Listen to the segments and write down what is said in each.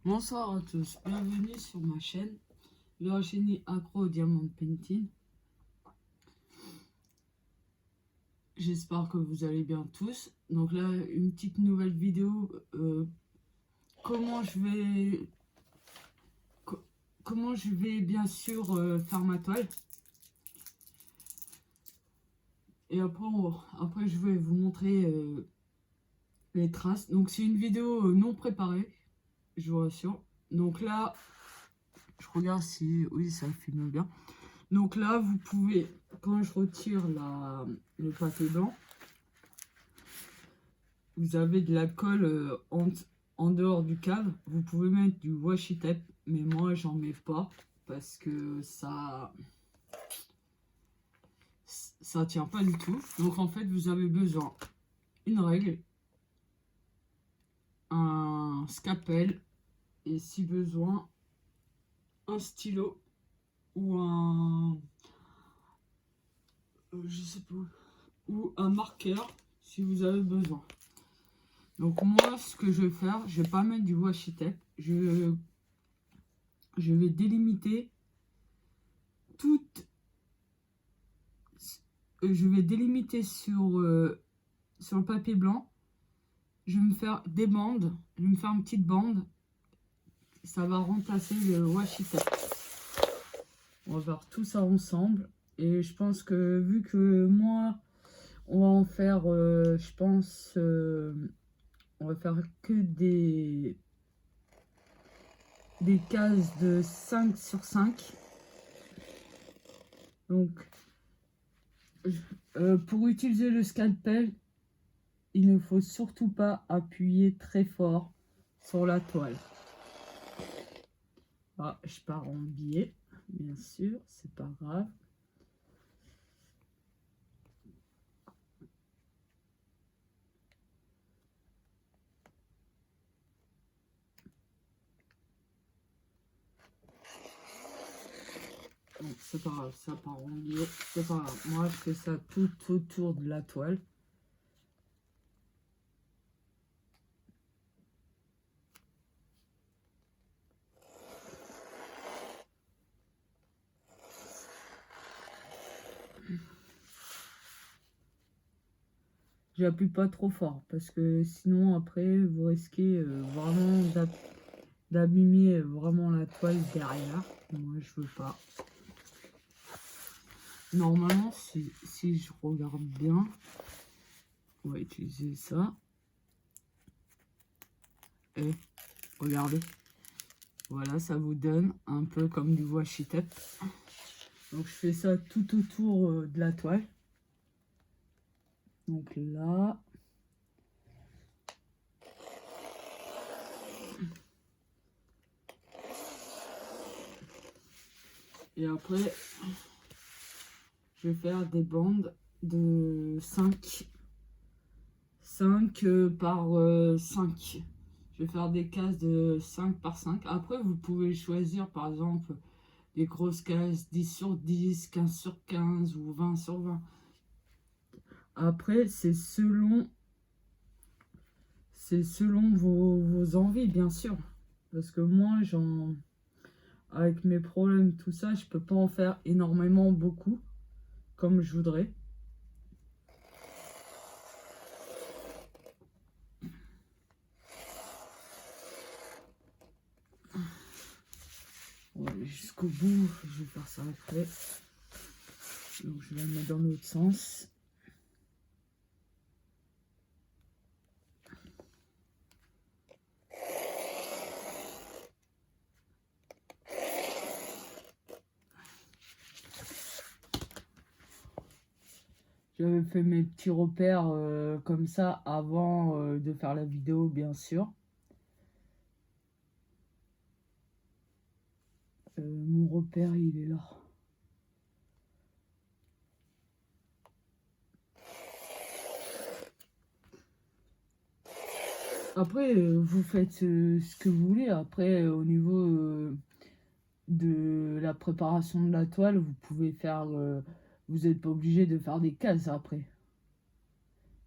Bonsoir à tous, bienvenue sur ma chaîne Virginie Agro Diamond Painting. J'espère que vous allez bien tous. Donc là, une petite nouvelle vidéo. Comment je vais bien sûr faire ma toile. Et après je vais vous montrer les traces. Donc c'est une vidéo non préparée, je vous rassure. Donc là, je regarde si oui ça filme bien. Donc là, vous pouvez, quand je retire le papier blanc, vous avez de la colle en dehors du cadre. Vous pouvez mettre du washi tape, mais moi j'en mets pas parce que ça tient pas du tout. Donc en fait, vous avez besoin d'une règle, un scalpel et si besoin un stylo ou je sais pas, ou un marqueur si vous avez besoin. Donc moi, ce que je vais faire, je vais pas mettre du washi tape. Je vais délimiter toute. Je vais délimiter sur le papier blanc. Je vais me faire des bandes. Je vais me faire une petite bande. Ça va remplacer le washi tape. On va faire tout ça ensemble. Et je pense que vu que moi, on va en faire, je pense, on va faire que des cases de 5 sur 5. Donc, pour utiliser le scalpel, il ne faut surtout pas appuyer très fort sur la toile. Ah, je pars en biais, bien sûr, c'est pas grave. C'est pas grave, ça part en biais, c'est pas grave. Moi, je fais ça tout autour de la toile. J'appuie pas trop fort parce que sinon après vous risquez vraiment d'abîmer vraiment la toile derrière. Moi je veux pas. Normalement si je regarde bien, on va utiliser ça. Et regardez. Voilà, ça vous donne un peu comme du washi tape. Donc je fais ça tout autour de la toile. Donc là. Et après, je vais faire des bandes de 5 par 5. Je vais faire des cases de 5 par 5. Après, vous pouvez choisir par exemple des grosses cases 10 sur 10, 15 sur 15 ou 20 sur 20. Après, c'est selon vos envies, bien sûr. Parce que moi, avec mes problèmes, tout ça, je peux pas en faire énormément, beaucoup, comme je voudrais. On va aller jusqu'au bout, je vais faire ça après. Donc je vais le mettre dans l'autre sens. J'avais fait mes petits repères comme ça avant de faire la vidéo, bien sûr. Mon repère, il est là. Après, vous faites ce que vous voulez. Après, au niveau de la préparation de la toile, vous pouvez faire... vous n'êtes pas obligé de faire des cases après.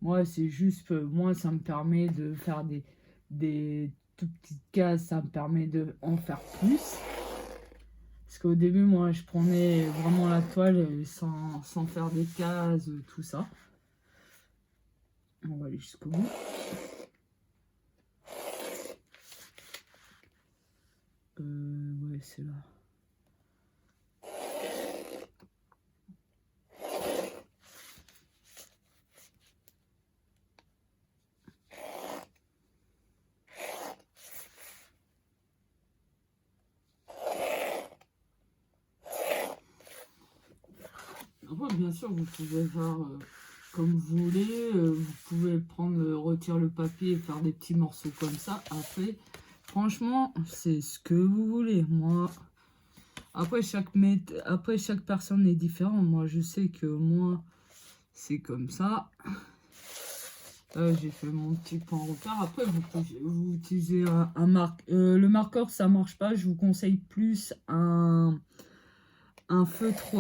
Moi, c'est juste... moi, ça me permet de faire des toute petite case, ça me permet de en faire plus. Parce qu'au début, moi, je prenais vraiment la toile sans faire des cases, tout ça. On va aller jusqu'au bout. Ouais, c'est là. Après, bien sûr, vous pouvez faire comme vous voulez. Vous pouvez prendre, retirer le papier et faire des petits morceaux comme ça. Après, franchement, c'est ce que vous voulez. Moi, après chaque personne est différente. Moi, je sais que moi, c'est comme ça. J'ai fait mon petit point repère. Après, vous utilisez le marqueur, ça marche pas. Je vous conseille plus un feutre.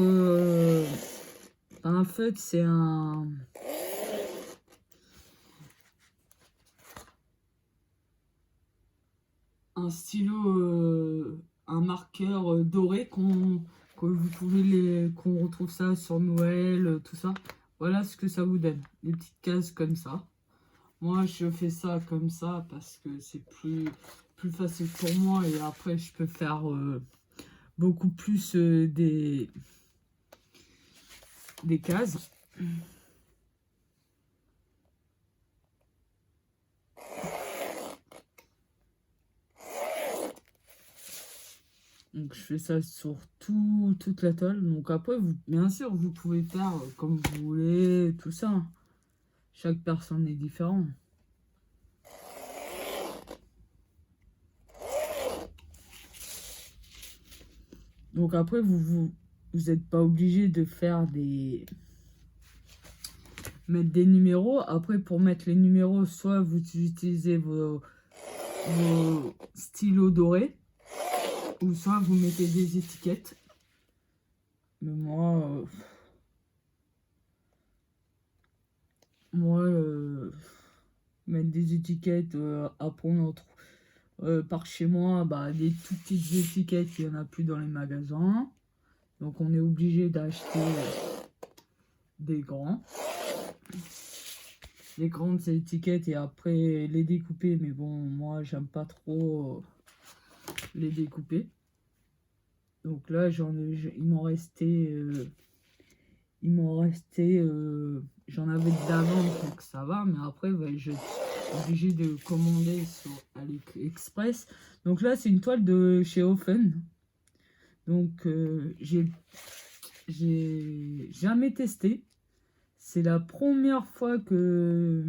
Un feutre, c'est un stylo, un marqueur doré que vous pouvez qu'on retrouve ça sur Noël, tout ça. Voilà ce que ça vous donne. Des petites cases comme ça. Moi, je fais ça comme ça parce que c'est plus facile pour moi. Et après, je peux faire beaucoup plus des cases. Donc je fais ça sur toute la toile. Donc après, bien sûr, vous pouvez faire comme vous voulez, tout ça. Chaque personne est différente. Donc après, vous n'êtes pas obligé de faire mettre des numéros. Après, pour mettre les numéros, soit vous utilisez vos stylos dorés, ou soit vous mettez des étiquettes. Mais moi, mettre des étiquettes, après on en trouve par chez moi, bah, des toutes petites étiquettes, il n'y en a plus dans les magasins. Donc on est obligé d'acheter des grandes étiquettes et après les découper. Mais bon, moi j'aime pas trop les découper. Donc là, il m'en restait, j'en avais d'avant, donc ça va. Mais après, je suis obligé de commander sur AliExpress. Donc là, c'est une toile de chez Ofen. Donc, j'ai jamais testé. C'est la première fois que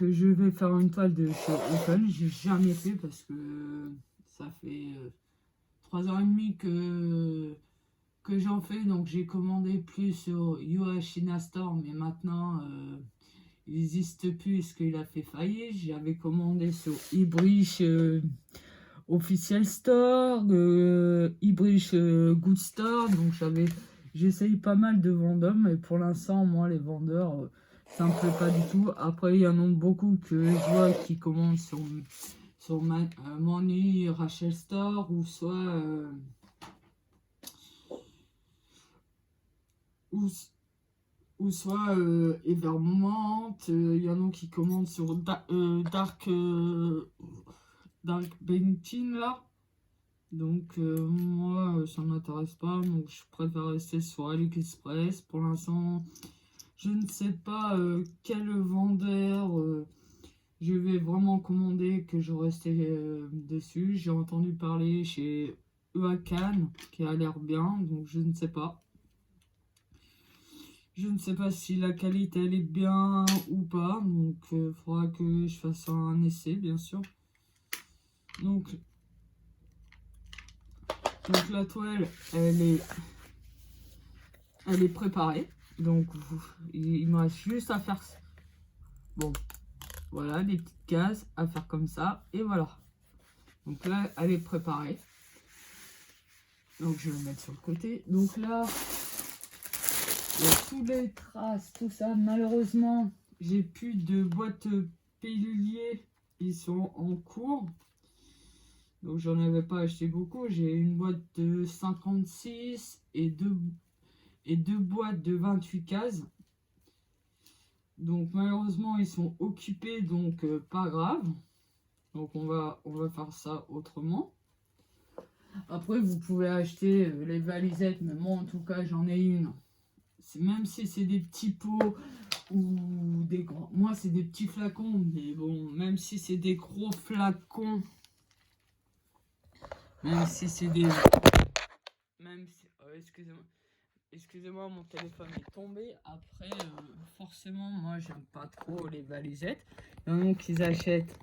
je vais faire une toile de chez Ofen. J'ai jamais fait parce que ça fait 3 ans et demi que j'en fais. Donc, j'ai commandé plus sur Yoashina Store, mais maintenant, il n'existe plus parce qu'il a fait faillite. J'avais commandé sur Ibrish Official Store, Ibrish Good Store. Donc j'essaye pas mal de vendeurs, mais pour l'instant, moi, les vendeurs, ça me plaît pas du tout. Après, il y en a beaucoup que je vois qui commandent sur Money Rachel Store, ou soit Evermont. Il y en a qui commandent sur Dark Bentin là. Donc moi ça m'intéresse pas, donc je préfère rester sur AliExpress. Pour l'instant, je ne sais pas quel vendeur je vais vraiment commander, que je restais dessus. J'ai entendu parler chez Eacan qui a l'air bien, donc je ne sais pas. Je ne sais pas si la qualité elle est bien ou pas, donc il faudra que je fasse un essai, bien sûr. Donc la toile, elle est préparée. Donc il me reste juste à faire. Bon, voilà, des petites cases à faire comme ça. Et voilà. Donc là, elle est préparée. Donc je vais le mettre sur le côté. Donc là, il y a toutes les traces, tout ça. Malheureusement, j'ai plus de boîte pilulier ils sont en cours. Donc j'en avais pas acheté beaucoup. J'ai une boîte de 56 et deux boîtes de 28 cases. Donc malheureusement ils sont occupés, donc pas grave. Donc on va faire ça autrement. Après vous pouvez acheter les valisettes, mais moi en tout cas j'en ai une. Même si c'est des petits pots ou des grands. Moi c'est des petits flacons, mais bon, même si c'est des gros flacons, même si c'est des. Même si. Excusez-moi. Excusez-moi, mon téléphone est tombé. Après, forcément, moi, j'aime pas trop les valisettes. Donc, ils achètent